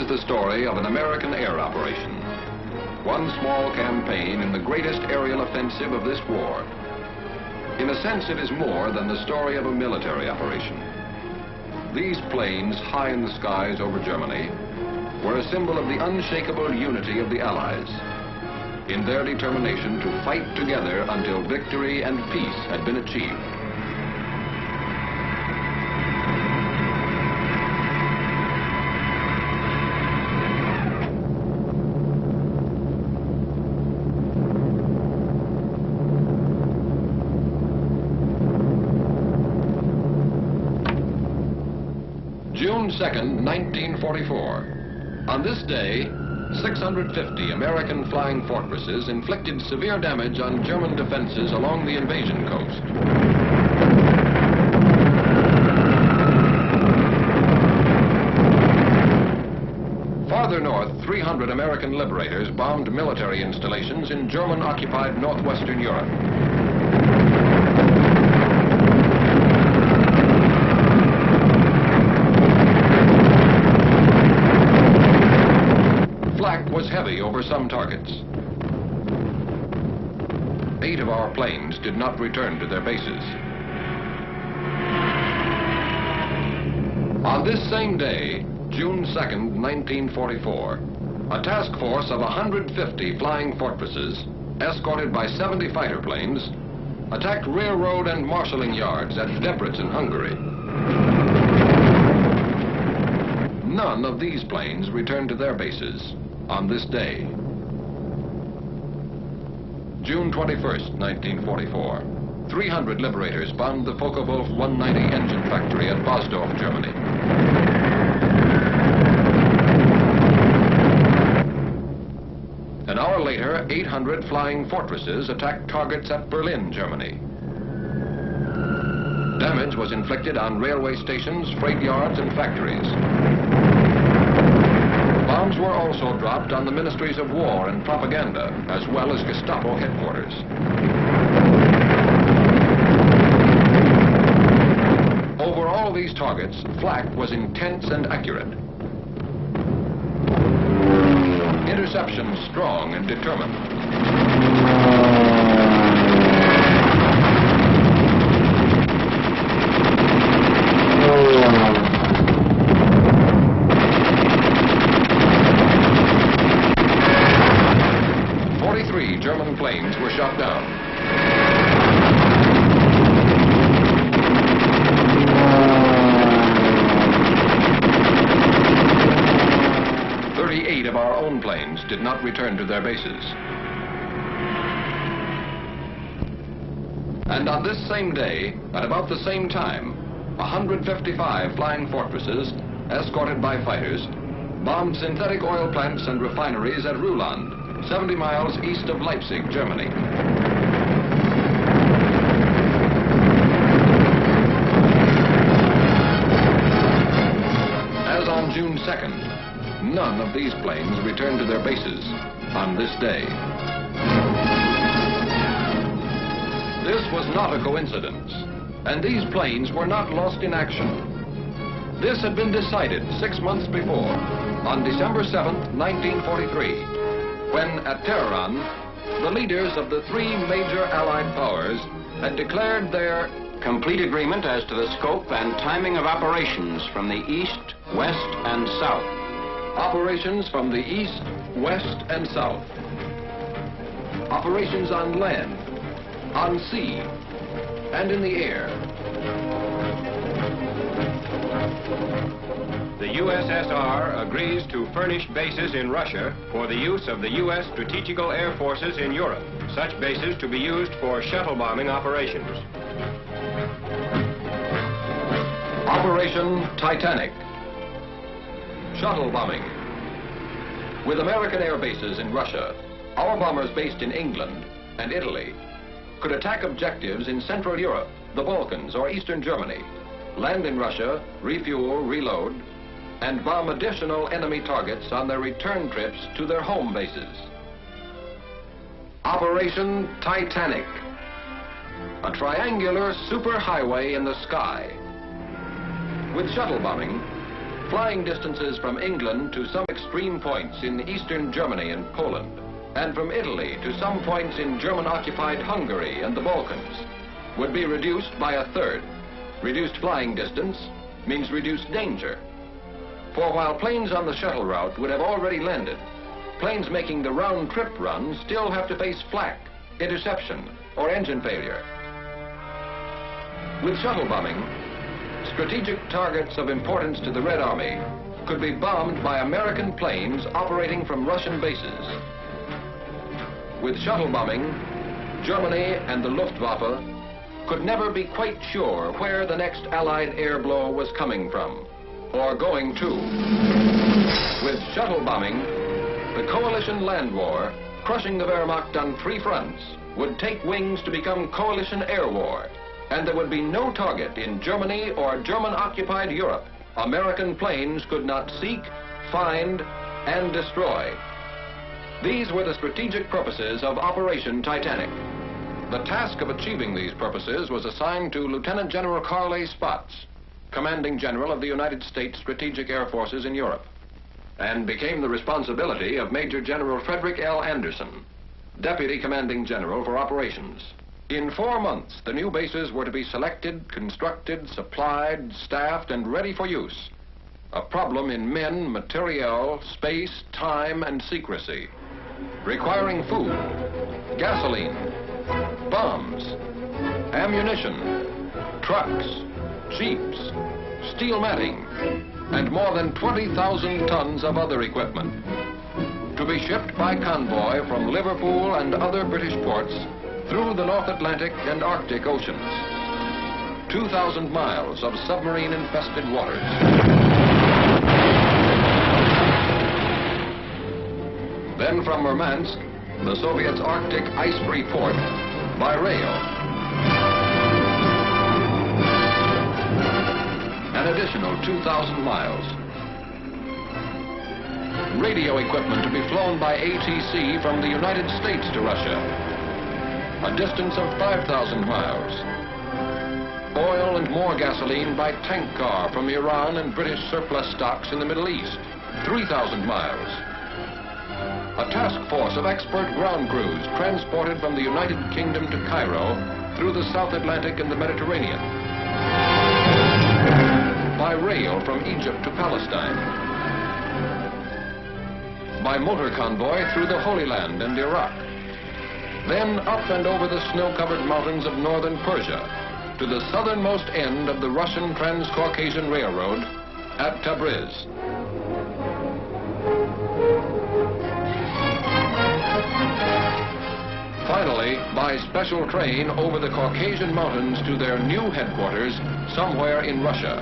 is the story of an American air operation. One small campaign in the greatest aerial offensive of this war. In a sense, it is more than the story of a military operation. These planes, high in the skies over Germany, were a symbol of the unshakable unity of the Allies in their determination to fight together until victory and peace had been achieved. June 2nd, 1944. On this day, 650 American flying fortresses inflicted severe damage on German defenses along the invasion coast. Farther north, 300 American liberators bombed military installations in German-occupied northwestern Europe. Was heavy over some targets. 8 of our planes did not return to their bases. On this same day, June 2nd, 1944, a task force of 150 flying fortresses, escorted by 70 fighter planes, attacked railroad and marshalling yards at Debrecen, Hungary. None of these planes returned to their bases on this day. June 21st, 1944. 300 liberators bombed the Focke-Wulf 190 engine factory at Bosdorf, Germany. An hour later, 800 flying fortresses attacked targets at Berlin, Germany. Damage was inflicted on railway stations, freight yards, and factories. Bombs were also dropped on the ministries of war and propaganda, as well as Gestapo headquarters. Over all these targets, flak was intense and accurate. Interception strong and determined. German planes were shot down. Of our own planes did not return to their bases. And on this same day, at about the same time, 155 flying fortresses, escorted by fighters, bombed synthetic oil plants and refineries at Ruhland, 70 miles east of Leipzig, Germany. As on June 2nd, none of these planes returned to their bases on this day. This was not a coincidence, and these planes were not lost in action. This had been decided 6 months before, on December 7th, 1943, when at Tehran, the leaders of the three major Allied powers had declared their complete agreement as to the scope and timing of operations from the east, west, and south. Operations from the east, west, and south. Operations on land, on sea, and in the air. The USSR agrees to furnish bases in Russia for the use of the U.S. strategical air forces in Europe, such bases to be used for shuttle bombing operations. Operation Titanic. Shuttle bombing. With American air bases in Russia, our bombers based in England and Italy could attack objectives in Central Europe, the Balkans, or Eastern Germany, land in Russia, refuel, reload, and bomb additional enemy targets on their return trips to their home bases. Operation Titanic. A triangular superhighway in the sky. With shuttle bombing, flying distances from England to some extreme points in eastern Germany and Poland, and from Italy to some points in German-occupied Hungary and the Balkans, would be reduced by a third. Reduced flying distance means reduced danger. For while planes on the shuttle route would have already landed, planes making the round-trip run still have to face flak, interception, or engine failure. With shuttle bombing, strategic targets of importance to the Red Army could be bombed by American planes operating from Russian bases. With shuttle bombing, Germany and the Luftwaffe could never be quite sure where the next Allied air blow was coming from, or going to. With shuttle bombing, the coalition land war, crushing the Wehrmacht on 3 fronts, would take wings to become coalition air war, and there would be no target in Germany or German-occupied Europe American planes could not seek, find, and destroy. These were the strategic purposes of Operation Titanic. The task of achieving these purposes was assigned to Lieutenant General Carl A. Spaatz, Commanding General of the United States Strategic Air Forces in Europe, and became the responsibility of Major General Frederick L. Anderson, Deputy Commanding General for Operations. In 4 months, the new bases were to be selected, constructed, supplied, staffed, and ready for use. A problem in men, materiel, space, time, and secrecy, requiring food, gasoline, bombs, ammunition, trucks, jeeps, steel matting, and more than 20,000 tons of other equipment, to be shipped by convoy from Liverpool and other British ports through the North Atlantic and Arctic Oceans. 2,000 miles of submarine-infested waters. Then from Murmansk, the Soviets' Arctic ice-free port, by rail. An additional 2,000 miles. Radio equipment to be flown by ATC from the United States to Russia. A distance of 5,000 miles. Oil and more gasoline by tank car from Iran and British surplus stocks in the Middle East. 3,000 miles. A task force of expert ground crews transported from the United Kingdom to Cairo through the South Atlantic and the Mediterranean. By rail from Egypt to Palestine. By motor convoy through the Holy Land and Iraq. Then up and over the snow-covered mountains of northern Persia to the southernmost end of the Russian Trans-Caucasian Railroad at Tabriz. Finally, by special train over the Caucasian Mountains to their new headquarters somewhere in Russia.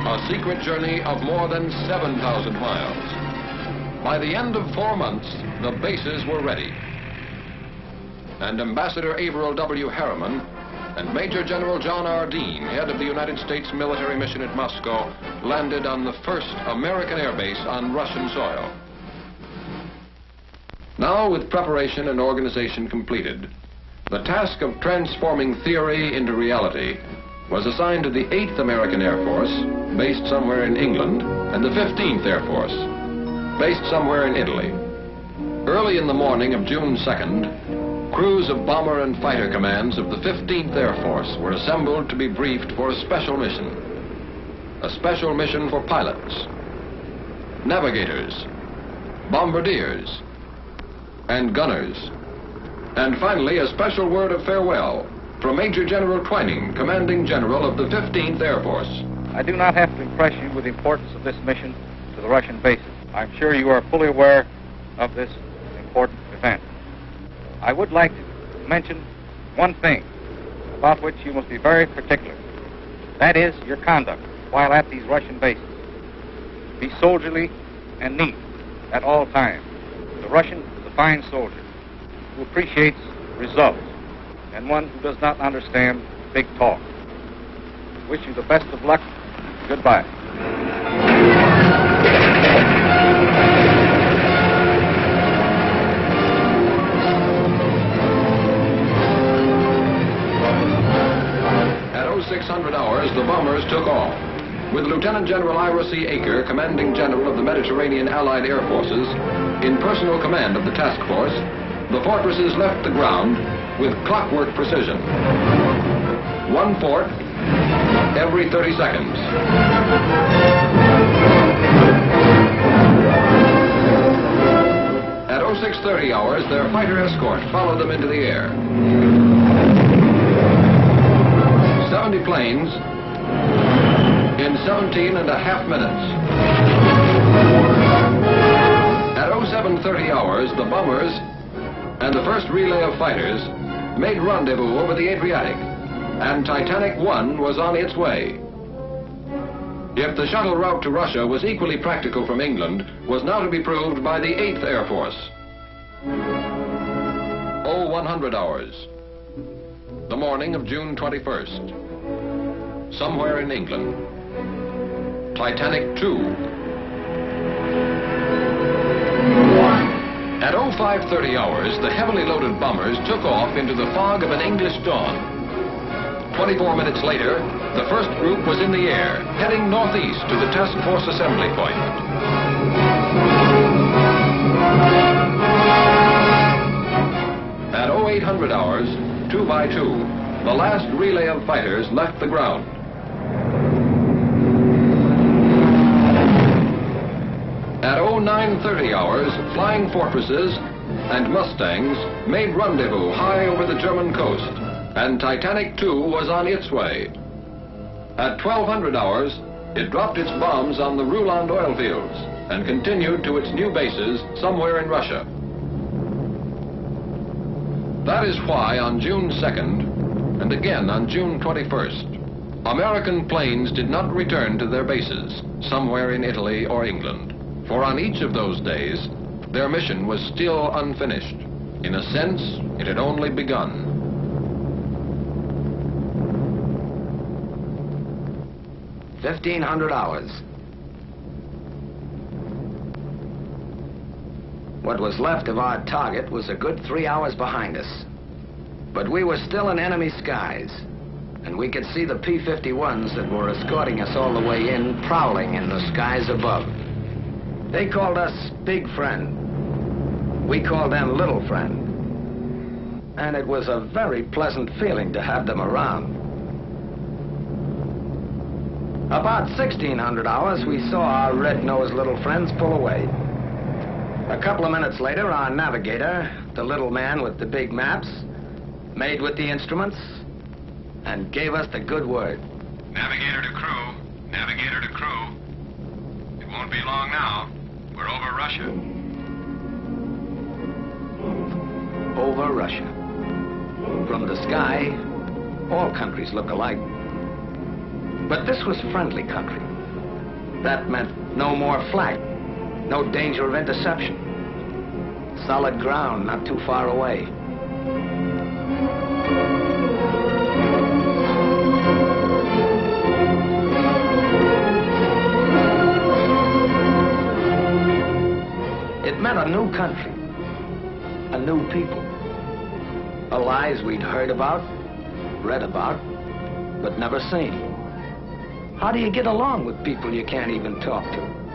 A secret journey of more than 7,000 miles. By the end of 4 months, the bases were ready. And Ambassador Averill W. Harriman and Major General John R. Dean, head of the United States military mission at Moscow, landed on the first American air base on Russian soil. Now, with preparation and organization completed, the task of transforming theory into reality was assigned to the 8th American Air Force, based somewhere in England, and the 15th Air Force, based somewhere in Italy. Early in the morning of June 2nd, crews of bomber and fighter commands of the 15th Air Force were assembled to be briefed for a special mission. A special mission for pilots, navigators, bombardiers, and gunners. And finally, a special word of farewell from Major General Twining, Commanding General of the 15th Air Force. I do not have to impress you with the importance of this mission to the Russian bases. I'm sure you are fully aware of this important event. I would like to mention one thing about which you must be very particular. That is your conduct while at these Russian bases. Be soldierly and neat at all times. The Russian is a fine soldier who appreciates results and one who does not understand big talk. Wish you the best of luck. Goodbye. At 0600 hours, the bombers took off. with Lieutenant General Ira C. Aker, Commanding General of the Mediterranean Allied Air Forces, in personal command of the task force, the fortresses left the ground with clockwork precision. One fort every 30 seconds. At 0630 hours, their fighter escort followed them into the air. 70 planes in 17 and a half minutes. At 0730 hours, the bombers and the first relay of fighters made rendezvous over the Adriatic, and Titanic 1 was on its way. If the shuttle route to Russia was equally practical from England, was now to be proved by the 8th Air Force. 0100 hours, the morning of June 21st. Somewhere in England, Titanic 2. At 0530 hours, the heavily loaded bombers took off into the fog of an English dawn. 24 minutes later, the first group was in the air, heading northeast to the task force assembly point. At 0800 hours, 2 by 2, the last relay of fighters left the ground. At 0930 hours, flying fortresses and Mustangs made rendezvous high over the German coast, and Titanic 2 was on its way. At 1200 hours, it dropped its bombs on the Ruland oil fields and continued to its new bases somewhere in Russia. That is why on June 2nd, and again on June 21st, American planes did not return to their bases somewhere in Italy or England. For on each of those days, their mission was still unfinished. In a sense, it had only begun. $1,500 hours. What was left of our target was a good 3 hours behind us. But we were still in enemy skies, and we could see the P-51s that were escorting us all the way in, prowling in the skies above. They called us Big Friend. We called them Little Friend. And it was a very pleasant feeling to have them around. About 1600 hours, we saw our red-nosed little friends pull away. A couple of minutes later, our navigator, the little man with the big maps, made with the instruments, and gave us the good word. Navigator to crew. Navigator to crew. It won't be long now. We're over Russia. Over Russia. From the sky, all countries look alike. But this was friendly country. That meant no more flak, no danger of interception. Solid ground not too far away. It meant a new country, a new people. Allies we'd heard about, read about, but never seen. How do you get along with people you can't even talk to?